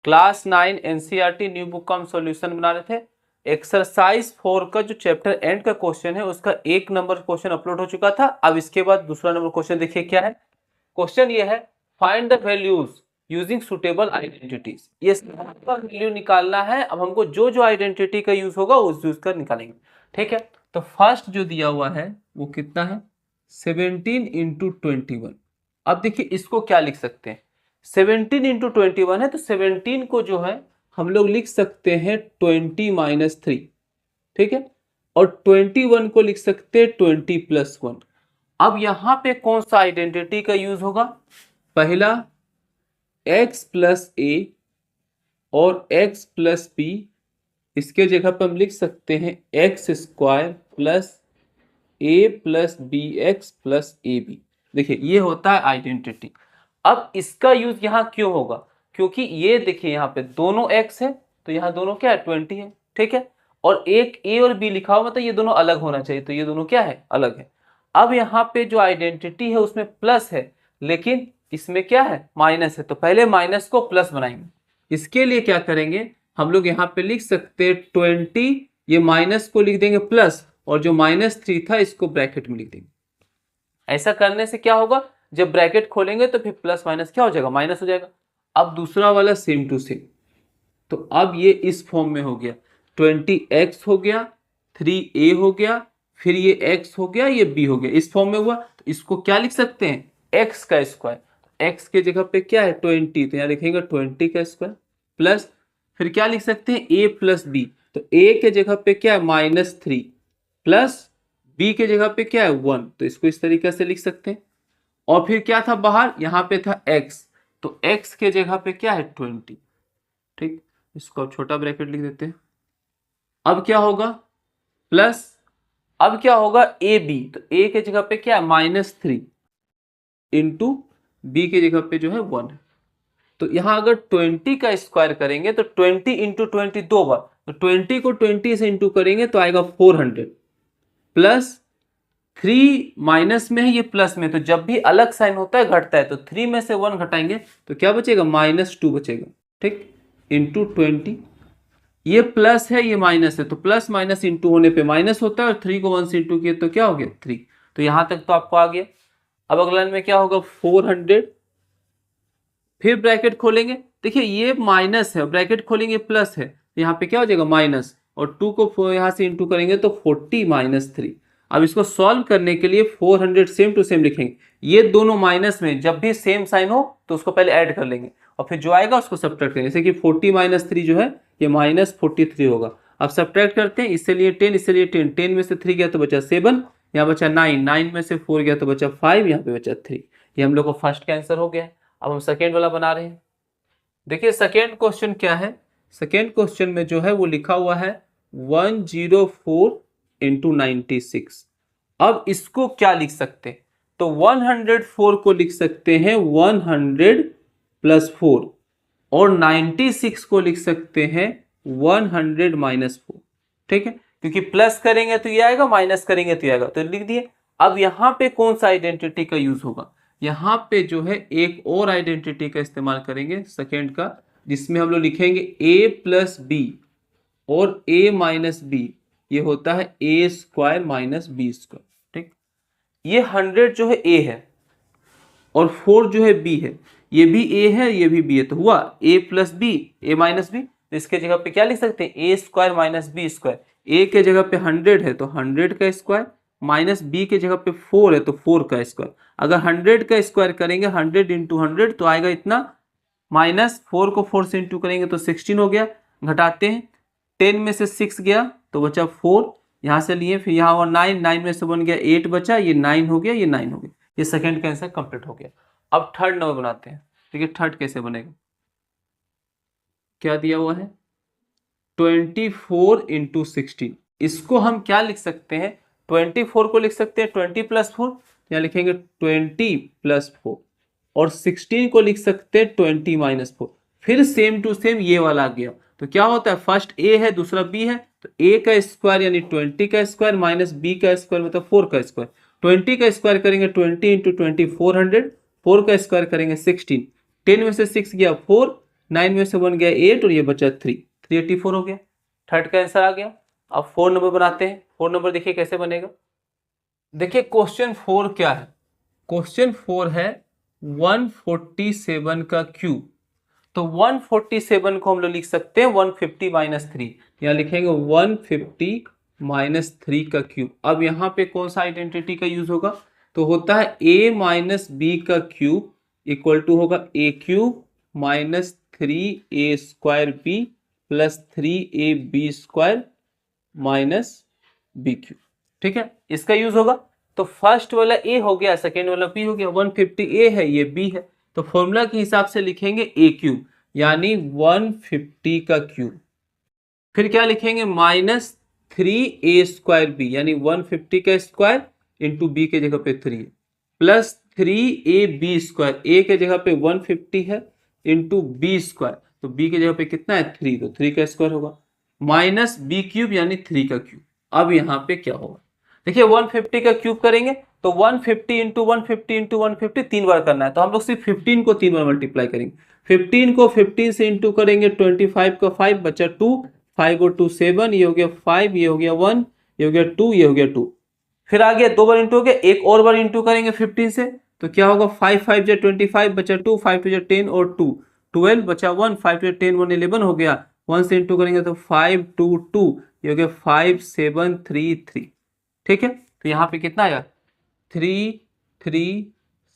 Class 9 NCERT new book का हम solution बना रहे थे। एक्सरसाइज 4 का जो चैप्टर एंड का क्वेश्चन है उसका 1 नंबर क्वेश्चन अपलोड हो चुका था। अब इसके बाद दूसरा नंबर क्वेश्चन देखिए क्या है। क्वेश्चन ये है, find the values using suitable identities. ये सबका वैल्यू निकालना है। अब हमको जो जो आइडेंटिटी का यूज होगा उस यूज कर निकालेंगे। ठीक है, तो फर्स्ट जो दिया हुआ है वो कितना है, 17 इंटू 21। अब देखिए इसको क्या लिख सकते हैं, 17 इंटू 21 है तो 17 को जो है हम लोग लिख सकते हैं 20-3। ठीक है, और 21 को लिख सकते हैं 20+1। अब यहां पे कौन सा आइडेंटिटी का यूज होगा, पहला x प्लस ए और x प्लस बी, इसके जगह पर हम लिख सकते हैं x square plus a plus b x plus a b. देखिए ये होता है आइडेंटिटी। अब इसका यूज यहां क्यों होगा, क्योंकि ये देखिए यहाँ पे दोनों x है तो यहाँ दोनों क्या है 20 है। ठीक है, और एक a और b लिखा हुआ मतलब ये दोनों अलग होना चाहिए, तो ये दोनों क्या है, अलग है। अब यहाँ पे जो आइडेंटिटी है उसमें प्लस है लेकिन इसमें क्या है, माइनस है, तो पहले माइनस को प्लस बनाएंगे। इसके लिए क्या करेंगे, हम लोग यहाँ पे लिख सकते हैं 20, ये माइनस को लिख देंगे प्लस, और जो -3 था इसको ब्रैकेट में लिख देंगे। ऐसा करने से क्या होगा, जब ब्रैकेट खोलेंगे तो फिर प्लस माइनस क्या हो जाएगा, माइनस हो जाएगा। अब दूसरा वाला सेम टू सेम, तो अब ये इस फॉर्म में हो गया, 20x हो गया, 3a हो गया, फिर ये x हो गया, ये b हो गया, इस फॉर्म में हुआ। तो इसको क्या लिख सकते हैं, x का स्क्वायर। x के जगह पे क्या है 20, तो यहाँ लिखेंगे 20 का स्क्वायर प्लस, फिर क्या लिख सकते हैं a प्लस बी, तो a के जगह पे क्या है -3 प्लस b के जगह पे क्या है 1, तो इसको इस तरीके से लिख सकते हैं। और फिर क्या था बाहर, यहाँ पे था x, तो x के जगह पे क्या है 20। ठीक, इसको अब छोटा ब्रैकेट लिख देते हैं। अब क्या होगा प्लस, अब क्या होगा ए बी, तो ए के जगह पे क्या है -3 इंटू बी के जगह पे जो है 1 है। तो यहां अगर 20 का स्क्वायर करेंगे तो 20 इंटू 20 दो बार, तो 20 को 20 से इंटू करेंगे तो आएगा 400 प्लस 3 माइनस में है ये प्लस में, तो जब भी अलग साइन होता है घटता है, तो 3 में से 1 घटाएंगे तो क्या बचेगा, -2 बचेगा। ठीक, इंटू 20, ये प्लस है ये माइनस है, तो प्लस माइनस इंटू होने पे माइनस होता है, और 3 को 1 से इंटू किए तो क्या हो गया 3। तो यहां तक तो आपको आ गया। अब अगला में क्या होगा 400, फिर ब्रैकेट खोलेंगे, देखिए ये माइनस है, ब्रैकेट खोलेंगे प्लस है, तो यहाँ पे क्या हो जाएगा माइनस, और 2 को यहाँ से इंटू करेंगे तो 40 - 3। अब इसको सॉल्व करने के लिए 400 सेम टू सेम लिखेंगे, ये दोनों माइनस में जब भी सेम साइन हो तो उसको पहले ऐड कर लेंगे और फिर जो आएगा उसको सब्ट्रैक्ट करेंगे। जैसे कि 40 - 3 जो है ये -43 होगा। अब सब्ट्रैक्ट करते हैं, इससे लिए 10, इससे लिए 10, 10 में से 3 गया तो बचा 7, यहाँ बचा 9, 9 में से 4 गया तो बचा 5, यहाँ पे बचा 3। ये हम लोग को फर्स्ट का आंसर हो गया है। अब हम सेकेंड वाला बना रहे हैं। देखिए सेकेंड क्वेश्चन क्या है, सेकेंड क्वेश्चन में जो है वो लिखा हुआ है 104 इंटू 96। अब इसको क्या लिख सकते हैं, तो 104 को लिख सकते हैं 100 प्लस 4, और 96 को लिख सकते हैं 100 माइनस 4। ठीक है, क्योंकि प्लस करेंगे तो ये आएगा, माइनस करेंगे तो ये आएगा, तो लिख दिए। अब यहां पे कौन सा आइडेंटिटी का यूज होगा, यहाँ पे जो है एक और आइडेंटिटी का इस्तेमाल करेंगे सेकेंड का, जिसमें हम लोग लिखेंगे a प्लस बी और a माइनस बी, ये होता है a square minus b square. ठीक, ये 100 जो है a है और 4 जो है b है, ये भी a है ये भी b है, तो हुआ a plus b a minus b. तो इसके जगह पे क्या लिख सकते हैं, a square minus b square. a के जगह पे 100 है तो 100 का स्क्वायर, माइनस बी के जगह पे 4 है तो 4 का स्क्वायर। अगर 100 का स्क्वायर करेंगे 100 इंटू 100 तो आएगा इतना, माइनस 4 को 4 से इंटू करेंगे तो 16 हो गया। घटाते हैं, 10 में से 6 गया तो बचा 4, यहाँ से लिए, फिर यहाँ हुआ 9, 9 में से 1 गया 8 बचा, ये 9 हो गया, ये 9 हो गया। ये सेकंड का आंसर कंप्लीट हो गया। अब थर्ड नंबर बनाते हैं। ठीक है, थर्ड कैसे बनेगा, क्या दिया हुआ है 24 इंटू 16। इसको हम क्या लिख सकते हैं, 24 को लिख सकते हैं 20 प्लस 4, यहाँ लिखेंगे 20 प्लस 4, और 16 को लिख सकते हैं 20 माइनस 4। फिर सेम टू सेम ये वाला आ गया, तो क्या होता है फर्स्ट a है दूसरा b है, तो a का स्क्वायर यानी 20 का स्क्वायर माइनस b का स्क्वायर मतलब 4 का स्क्वायर। 20 का स्क्वायर करेंगे 20 इंटू 20 400, 4 का स्क्वायर करेंगे 16, 10 में से 6 गया 4, 9 में से 1 गया 8 और ये बचा 3, 384 हो गया। थर्ड का आंसर आ गया। अब 4 नंबर बनाते हैं। 4 नंबर देखिए कैसे बनेगा। देखिए क्वेश्चन 4 क्या है, क्वेश्चन 4 है 147 का क्यूब। तो 147 को हम लोग लिख सकते हैं 150 माइनस 3, यहाँ लिखेंगे 150 माइनस 3 का क्यूब। अब यहाँ पे कौन सा आइडेंटिटी का यूज होगा, तो होता है a माइनस बी का क्यूब इक्वल टू होगा a cube minus 3a square b plus 3ab square minus b cube. ठीक है, इसका यूज होगा। तो फर्स्ट वाला a हो गया, सेकेंड वाला b हो गया। 150 a है, ये b है, तो फॉर्मूला के हिसाब से लिखेंगे a क्यूब यानी 150 का क्यूब। फिर क्या लिखेंगे माइनस 3a स्क्वायर बी यानी 150 का स्क्वायर इंटू बी के जगह पे 3 प्लस 3ab स्क्वायर, a के जगह पे 150 है इंटू बी स्क्वायर, तो b के जगह पे कितना है 3, तो 3 का स्क्वायर होगा माइनस बी क्यूब यानी 3 का क्यूब। अब यहाँ पे क्या होगा, देखिए 150 का क्यूब करेंगे तो 150 इंटू 150 इंटू 150 3 बार करना है, तो हम लोग सिर्फ 15 को 3 बार मल्टीप्लाई करेंगे। 15 को 15 से इंटू करेंगे 25 का 5 बचा 2, 5 और 2 7, ये हो गया 5, ये हो गया 1, ये हो गया 2, ये हो गया 2। फिर आ गया 2 बार इंटू हो गया, एक और बार इंटू करेंगे 15 से, तो क्या होगा 5 5 जा 25 बचा 2, 5 2 जा 10 और 2 12 बचा 1, 5 2 10 1 11 हो गया। 1 से इंटू करेंगे तो 5 2 2, ये हो गया 5 7 3 3। ठीक है, तो यहाँ पे कितना आया 3 3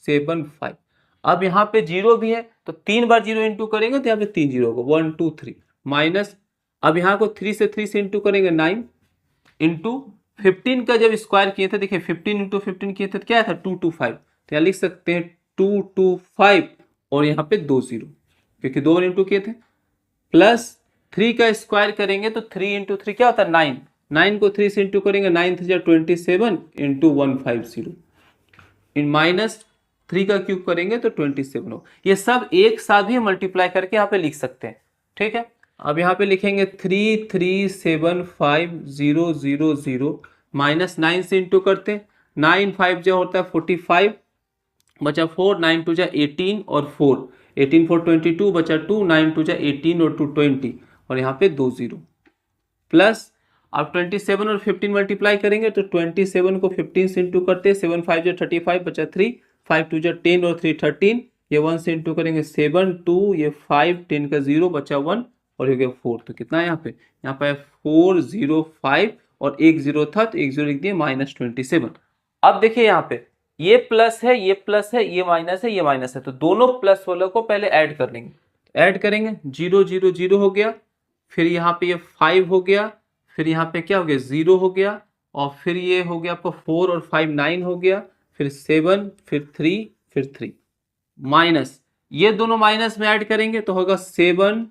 7 5। अब यहाँ पे जीरो भी है तो 3 बार जीरो इंटू करेंगे तो यहाँ पे 3 जीरो होगा 1 2 3 माइनस। अब यहाँ को 3 से इंटू करेंगे 9 इंटू 15 का जब स्क्वायर किए थे, देखिए 15 इंटू 15 किए थे तो क्या था 225, तो यहाँ लिख सकते हैं 225 और यहाँ पे 2 जीरो क्योंकि 2 बार इंटू किए थे, प्लस 3 का स्क्वायर करेंगे तो 3 इंटू 3 क्या होता है 9, 9 को 3 से इंटू करेंगे 9 3 27 इंटू 150 इन माइनस 3 का क्यूब करेंगे तो 27 हो। ये सब एक साथ भी मल्टीप्लाई करके यहाँ पे लिख सकते हैं। ठीक है, अब यहाँ पे लिखेंगे 3375000 माइनस 9 से इंटू करते हैं, 9 5 जो होता है 45 बचा 4, 9 2 जा 18 और 4, 18 4 22 बचा 2, 9 2 जा 18 और 2 20 और यहाँ पे 2 जीरो प्लस। अब 27 और 15 मल्टीप्लाई करेंगे तो 27 को 15 से इंटू करते हैं, 7 5 जो 35 बचा 3, 5 2 जो 10 और 3 13, ये 1 से इंटू करेंगे 7 2, ये 5 10 का 0 बचा 1 और ये गया 4, तो कितना है यहाँ पे 405 और एक जीरो था तो एक जीरो लिख दिए माइनस 27। अब देखिए यहाँ पे ये प्लस है, ये प्लस है, ये माइनस है, ये माइनस है, तो दोनों प्लस वालों को पहले ऐड कर लेंगे। ऐड करेंगे 0 0 0 हो गया, फिर यहाँ पे ये 5 हो गया, फिर यहाँ पे क्या हो गया 0 हो गया, और फिर ये हो गया आपका 4 और 5 9 हो गया, फिर 7 फिर 3 फिर 3 माइनस ये दोनों माइनस में ऐड करेंगे तो होगा 7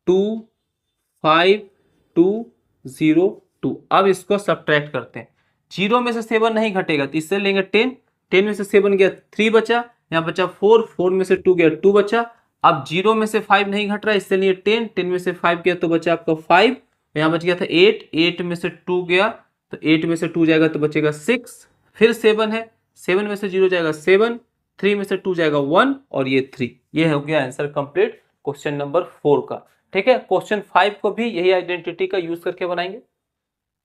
2 5 2 0 2। अब इसको सब्ट्रैक्ट करते हैं, 0 में से 7 नहीं घटेगा तो इससे लेंगे 10, 10 में से 7 गया 3 बचा, यहाँ बचा 4, 4 में से 2 गया 2 बचा। अब 0 में से 5 नहीं घट रहा इससे लिए 10, 10 में से 5 गया तो बचा आपका 5, यहाँ बच गया था 8, 8 में से 2 गया तो 8 में से 2 जाएगा तो बचेगा 6, फिर 7 है, 7 में से 0 जाएगा 7, 3 में से 2 जाएगा 1 और ये 3। ये हो गया आंसर कंप्लीट क्वेश्चन नंबर 4 का। ठीक है, क्वेश्चन 5 को भी यही आइडेंटिटी का यूज करके बनाएंगे।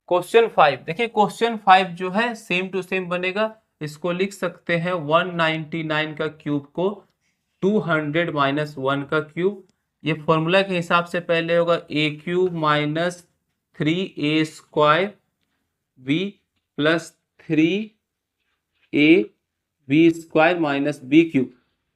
क्वेश्चन 5 देखिए, क्वेश्चन 5 जो है सेम टू सेम बनेगा, इसको लिख सकते हैं 199 का क्यूब को 200 माइनस 1 का क्यूब। ये फॉर्मूला के हिसाब से पहले होगा a cube minus 3a square b plus 3a b square minus b cube.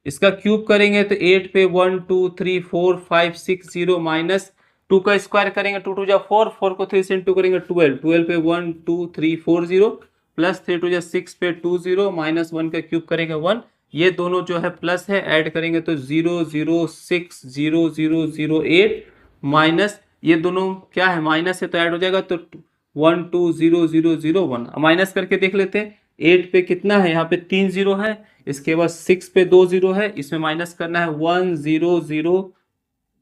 इसका क्यूब करेंगे तो 8 पे 1 2 3 4 5 6 0 माइनस 2 का स्क्वायर करेंगे 2 2 जा 4, 4 को 3 से इंटू करेंगे 12, 12 पे 1 2 3 4 0 प्लस 3 2 जा 6 पे 2 0 माइनस 1 का क्यूब करेंगे 1, ये दोनों जो है प्लस है ऐड करेंगे तो 0 0 6 0 0 0 8 माइनस ये दोनों क्या है माइनस है तो ऐड हो जाएगा तो 1 2 0 0 0 1। माइनस करके देख लेते हैं, 8 पे कितना है यहाँ पे 3 जीरो है, इसके बाद 6 पे 2 जीरो है, इसमें माइनस करना है 1 0 0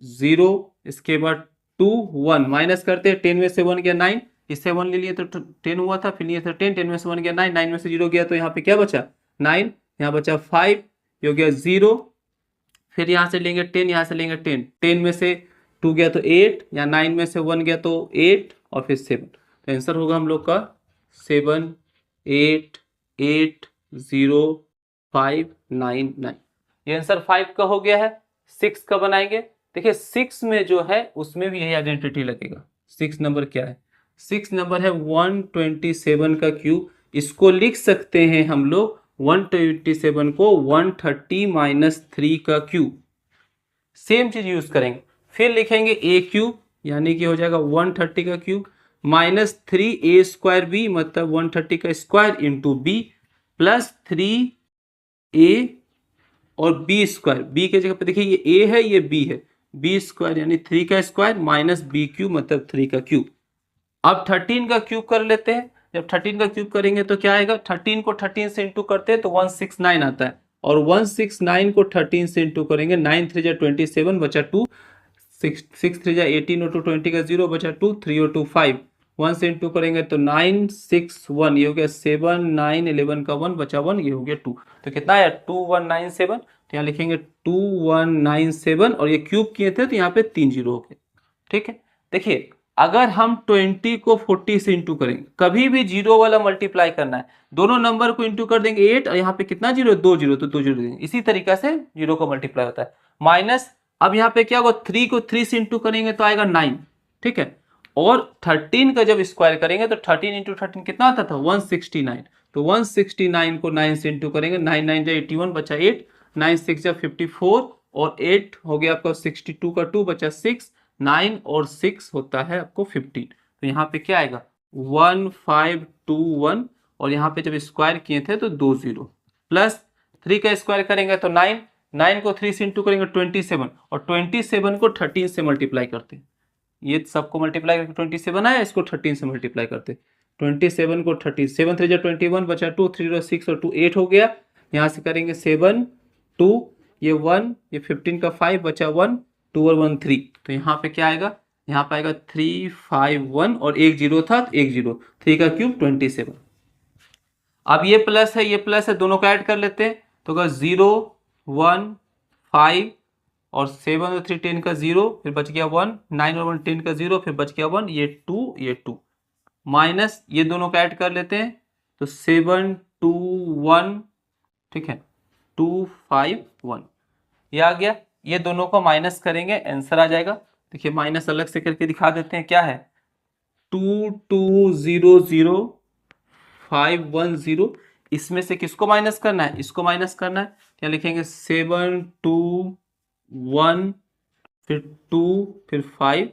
0, इसके बाद 2 1 माइनस करते हैं, 10 में से 1 गया 9, इससे 1 ले लिए तो 10 हुआ था, फिर लिए था 10, 10 में से 1 गया 9, 9 में से 0 गया तो यहाँ पे क्या बचा 9, यहाँ बचा 5, ये हो गया 0, फिर यहाँ से लेंगे 10, यहाँ से लेंगे 10, 10 में से 2 गया तो 8, या 9 में से 1 गया तो 8, और फिर 7। तो आंसर होगा हम लोग का 7 8 8 0 5 9 9। ये आंसर 5 का हो गया है। 6 का बनाएंगे। देखिए 6 में जो है उसमें भी यही आइडेंटिटी लगेगा। 6 नंबर क्या है? 6 नंबर है 127 का क्यूब। इसको लिख सकते हैं हम लोग 127 को 130 माइनस 3 का क्यूब। सेम चीज यूज करेंगे। फिर लिखेंगे ए क्यूब, यानी कि हो जाएगा 130 का क्यूब माइनस 3 A² बी, मतलब 130 का square into B, plus 3A और B²। बी के जगह पे देखिए ये ए है, ये बी है, B² यानी 3 का स्क्वायर माइनस बी क्यूब, मतलब 3 का क्यूब। अब 13 का क्यूब कर लेते हैं। जब 13 का क्यूब करेंगे तो क्या आएगा? 13 को 13 से इंटू करते हैं तो 169 आता है, और 169 को 13 से इंटू करेंगे, 9 3 जा 27 बचा 2, 6 3 जा 18 और 2 20 का 0 बचा 2, 3 और 2 5, 1 से इंटू करेंगे तो 9 6 1, ये हो गया 7 9 11 का 1 बचा 1, ये हो गया 2। तो कितना आया? 2197। तो यहाँ लिखेंगे 2197, और ये क्यूब किए थे तो यहाँ पे 3 जीरो हो गए। ठीक है। देखिए अगर हम 20 को 40 से इंटू करेंगे, कभी भी जीरो वाला मल्टीप्लाई करना है, दोनों नंबर को इंटू कर देंगे 8, और यहाँ पे कितना जीरो? 2 जीरो, तो 2 जीरो देंगे। इसी तरीका से जीरो को मल्टीप्लाई होता है। माइनस, अब यहाँ पे क्या होगा? 3 को 3 से इंटू करेंगे तो आएगा 9। ठीक है। और 13 का जब स्क्वायर करेंगे तो 13 इंटू 13 कितना आता था? 169। तो 169 को 9 से इंटू करेंगे, 9 9 जा 81 बचा 8, 9 6 जा 54, और 8 हो गया आपका 62 का 2 बचा 6, 9 और 6 होता है आपको 15। तो यहाँ पे क्या आएगा? 1521, और यहाँ पे जब स्क्वायर किए थे तो 2 जीरो, प्लस 3 का स्क्वायर करेंगे तो 9, 9 को 3 से इंटू करेंगे 27, और 27 को 13 से मल्टीप्लाई करते हैं। ये सबको मल्टीप्लाई करके 27 आया, इसको 13 से मल्टीप्लाई करते। 27 को 13, 7 3 जा 21 बचा 2, 3 और 6 और 2 8 हो गया। यहाँ से करेंगे 7 2, ये 1, ये 15 का 5 बचा 1, 2 और 1 3। तो यहाँ पे क्या आएगा? यहाँ पे आएगा 351, और एक जीरो था तो एक जीरो, 3 का क्यूब 27। अब ये प्लस है, ये प्लस है, दोनों का ऐड कर लेते हैं तो होगा 0 1 5 और 7 और 3 10 का 0, फिर बच गया 1, 9 और 1 10 का 0, फिर बच गया 1, ये 2, ये 2, माइनस ये दोनों का ऐड कर लेते हैं तो 7 2 1, ठीक है, 2 5 1, ये आ गया। ये दोनों को माइनस करेंगे, आंसर आ जाएगा। देखिए माइनस अलग से करके दिखा देते हैं, क्या है? 2 2 0 0 5 1 0। इसमें से किसको माइनस करना है? इसको माइनस करना है। क्या लिखेंगे? 7 2 1, फिर 2, फिर 5,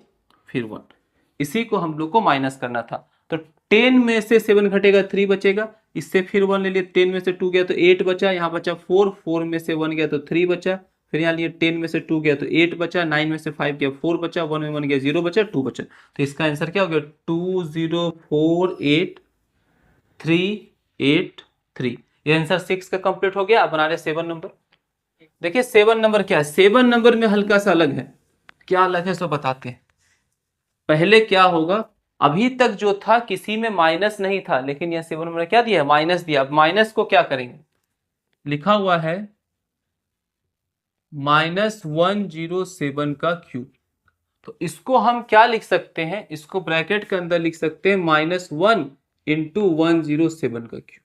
फिर 1। इसी को हम लोग को माइनस करना था। तो 10 में से 7 घटेगा 3 बचेगा, इससे फिर 1 ले लिए, 10 में से 2 गया तो 8 बचा, यहाँ बचा 4, 4 में से 1 गया तो 3 बचा, फिर यहाँ लिए 10 में से 2 गया तो 8 बचा, 9 में से 5 गया 4 बचा, 1 में 1 गया 0 बचा, 2 बचा। तो इसका आंसर क्या हो गया? 2048 ये आंसर 6 का कंप्लीट हो गया। अब बना रहे 7 नंबर। देखिए 7 नंबर क्या है? 7 नंबर में हल्का सा अलग है। क्या अलग है सो बताते हैं। पहले क्या होगा? अभी तक जो था किसी में माइनस नहीं था, लेकिन यह 7 नंबर क्या दिया? माइनस दिया। अब माइनस को क्या करेंगे? लिखा हुआ है -107 का क्यूब। तो इसको हम क्या लिख सकते हैं? इसको ब्रैकेट के अंदर लिख सकते हैं -1 इंटू 107 का क्यूब।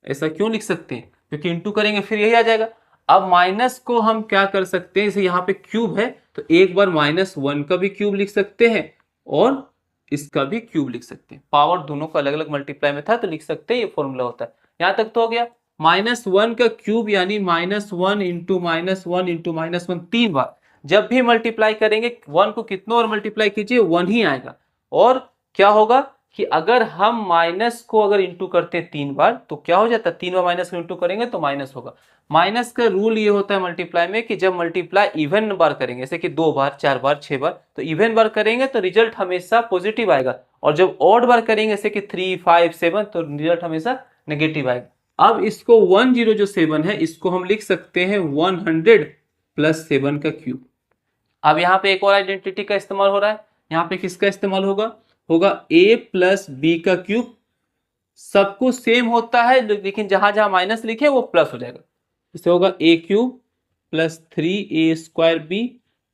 ऐसा क्यों लिख सकते हैं? क्योंकि इंटू करेंगे फिर यही आ जाएगा। अब माइनस को हम क्या कर सकते हैं? जैसे यहाँ पे क्यूब है तो एक बार -1 का भी क्यूब लिख सकते हैं और इसका भी क्यूब लिख सकते हैं। पावर दोनों का अलग अलग मल्टीप्लाई में था तो लिख सकते हैं, ये फॉर्मूला होता है। यहाँ तक तो हो गया। -1 का क्यूब यानी -1 इंटू -1 इंटू -1 3 बार। जब भी मल्टीप्लाई करेंगे 1 को कितनों और मल्टीप्लाई कीजिए 1 ही आएगा। और क्या होगा कि अगर हम माइनस को अगर इंटू करते हैं 3 बार तो क्या हो जाता है? 3 बार माइनस को इंटू करेंगे तो माइनस होगा। माइनस का रूल ये होता है मल्टीप्लाई में कि जब मल्टीप्लाई इवन बार करेंगे, जैसे कि 2 बार 4 बार 6 बार, तो इवन बार करेंगे तो रिजल्ट हमेशा पॉजिटिव आएगा, और जब ऑड बार करेंगे जैसे कि 3 5 7 तो रिजल्ट हमेशा नेगेटिव आएगा। अब इसको 107 है, इसको हम लिख सकते हैं 100 प्लस 7 का क्यूब। अब यहाँ पे एक और आइडेंटिटी का इस्तेमाल हो रहा है। यहाँ पे किसका इस्तेमाल होगा? a प्लस बी का क्यूब। सबको सेम होता है, लेकिन जहां जहां माइनस लिखे वो प्लस हो जाएगा। इससे होगा a cube plus 3a²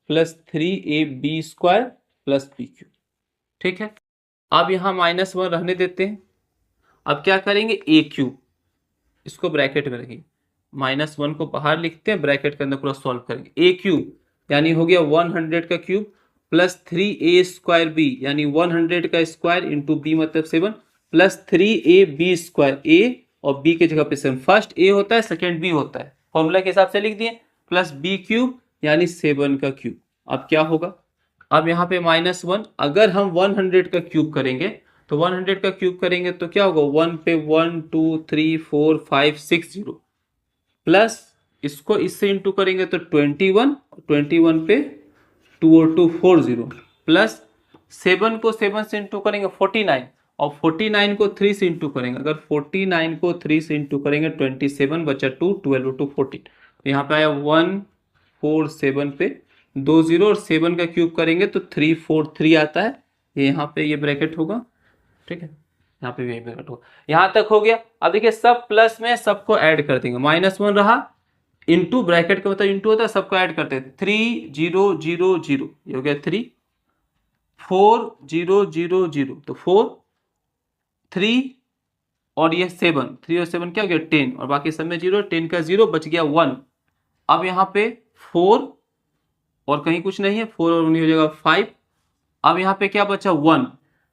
plus 3ab² plus bq। ठीक है, अब यहाँ -1 रहने देते हैं। अब क्या करेंगे, a³ इसको ब्रैकेट में रखेंगे, -1 को बाहर लिखते हैं, ब्रैकेट के अंदर पूरा सॉल्व करेंगे। a³ यानी हो गया 100 का क्यूब प्लस 3a² यानी 100 का स्क्वायर इंटू b मतलब 7 प्लस 3ab², a और b के जगह पे 7, फर्स्ट a होता है सेकंड b होता है, फॉर्मूला के हिसाब से लिख दिए, प्लस b³ यानी 7 का क्यूब। अब क्या होगा, अब यहाँ पे -1, अगर हम 100 का क्यूब करेंगे तो 100 का क्यूब करेंगे तो क्या होगा, 1 पे 1 2 3 4 5 6 0 प्लस इसको इससे इंटू करेंगे तो 21, 21 पे 2 और 2 4 0 प्लस 7 को 7 से इंटू करेंगे 49 और 49 को 3 से इंटू करेंगे, अगर 49 को 3 से इंटू करेंगे 27 बचा 2, 12 और 2 14, तो यहाँ पे आया 147 पे 2 0 और 7 का क्यूब करेंगे तो 343 आता है, ये यहाँ पे ये ब्रैकेट होगा। ठीक है, यहाँ पे भी ब्रैकेट होगा, यहाँ तक हो गया। अब देखिए सब प्लस में सबको ऐड कर देंगे, -1 रहा इंटू ब्रैकेट का मतलब इंटू होता है, सबको ऐड करते हैं 3 0 0 0, ये हो गया 3 4 0 0 0 तो 4 3 और ये 7, 3 और 7 क्या हो गया 10 और बाकी सब में 0, 10 का 0 बच गया 1। अब यहाँ पे 4 और कहीं कुछ नहीं है, 4 और 1 हो जाएगा 5। अब यहाँ पे क्या बचा 1,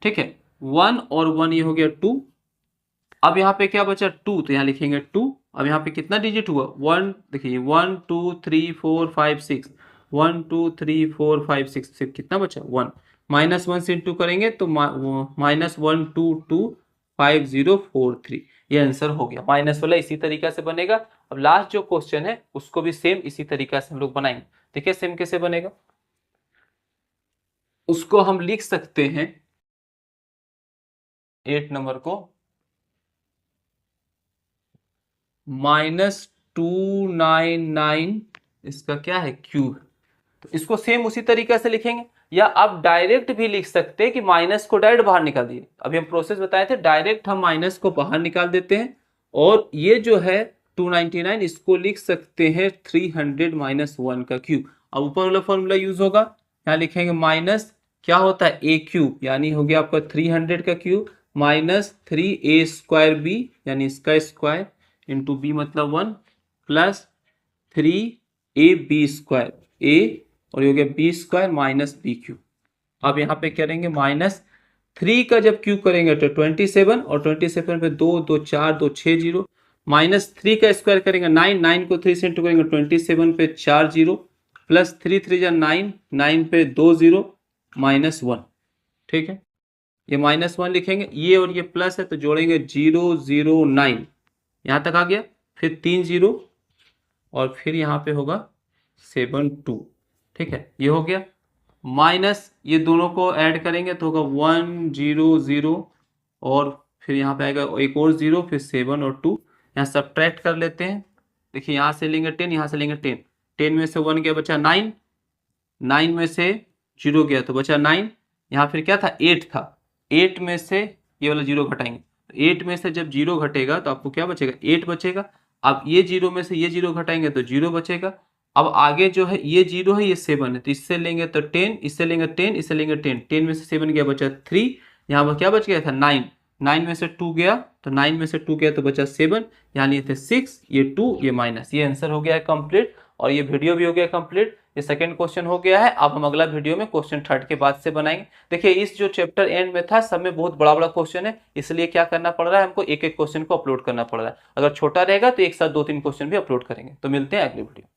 ठीक है 1 और 1 ये हो गया 2। अब यहाँ पे क्या बचा 2, तो यहाँ लिखेंगे 2। अब यहाँ पे कितना डिजिट हुआ 1, देखिए 1 2 3 4 5 6, 1 2 3 4 5 6, सिर्फ कितना बचा 1, -1 से इंटू करेंगे तो -1 2 2 5 0 4 3, ये आंसर हो गया। माइनस वाला इसी तरीका से बनेगा। अब लास्ट जो क्वेश्चन है उसको भी सेम इसी तरीका से हम लोग बनाएंगे। देखिए सेम कैसे बनेगा, उसको हम लिख सकते हैं 8 नंबर को -299 इसका क्या है क्यूब, तो इसको सेम उसी तरीके से लिखेंगे, या आप डायरेक्ट भी लिख सकते हैं कि माइनस को डायरेक्ट बाहर निकाल दिए। अभी हम प्रोसेस बताए थे, डायरेक्ट हम माइनस को बाहर निकाल देते हैं और ये जो है 299 इसको लिख सकते हैं 300 -1 का क्यूब। अब ऊपर वाला फॉर्मूला यूज होगा, यहाँ लिखेंगे माइनस क्या होता है a³ यानी हो गया आपका 300 का क्यूब माइनस 3a² यानी इसका स्क्वायर इंटू b मतलब 1 प्लस 3ab² a और ये हो गया b² माइनस b³। अब यहाँ पे करेंगे -3 का जब क्यूब करेंगे तो 27 और 27 पे 2 2 4 2 6 0 -3 का स्क्वायर करेंगे 9, 9 को 3 से इंटू करेंगे 27 पे 4 0 प्लस 3 3 जा 9, 9 पे 2 0 -1। ठीक है, ये -1 लिखेंगे, ये और ये प्लस है तो जोड़ेंगे 0 0 9, यहाँ तक आ गया, फिर 3 0 और फिर यहाँ पे होगा 7 2। ठीक है, ये हो गया, माइनस ये दोनों को ऐड करेंगे तो होगा 1 0 0 और फिर यहाँ पे आएगा एक और 0 फिर 7 और 2, यहाँ सब्ट्रैक्ट कर लेते हैं। देखिए यहाँ से लेंगे 10, यहाँ से लेंगे 10, 10 में से 1 गया बचा 9, 9 में से 0 गया तो बचा 9, यहाँ फिर क्या था 8 था, 8 में से ये वाला 0 घटाएंगे, 8 में से जब 0 घटेगा तो आपको क्या बचेगा 8 बचेगा। अब ये 0 में से ये 0 घटाएंगे तो 0 बचेगा। अब आगे जो है ये 0 है ये 7 है तो इससे लेंगे तो 10, इससे लेंगे 10, इससे लेंगे 10, 10 में से 7 गया बचा 3, यहाँ पर क्या बच गया था 9, 9 में से 2 गया तो 9 में से 2 गया तो बचा 7, यानी ये थे 6, ये 2, ये माइनस, ये आंसर हो गया है कंप्लीट और ये वीडियो भी हो गया कंप्लीट। ये सेकंड क्वेश्चन हो गया है। अब हम अगला वीडियो में क्वेश्चन थर्ड के बाद से बनाएंगे। देखिए इस जो चैप्टर एंड में था सब में बहुत बड़ा बड़ा क्वेश्चन है, इसलिए क्या करना पड़ रहा है हमको, एक एक क्वेश्चन को अपलोड करना पड़ रहा है। अगर छोटा रहेगा तो एक साथ 2-3 क्वेश्चन भी अपलोड करेंगे। तो मिलते हैं अगली वीडियो।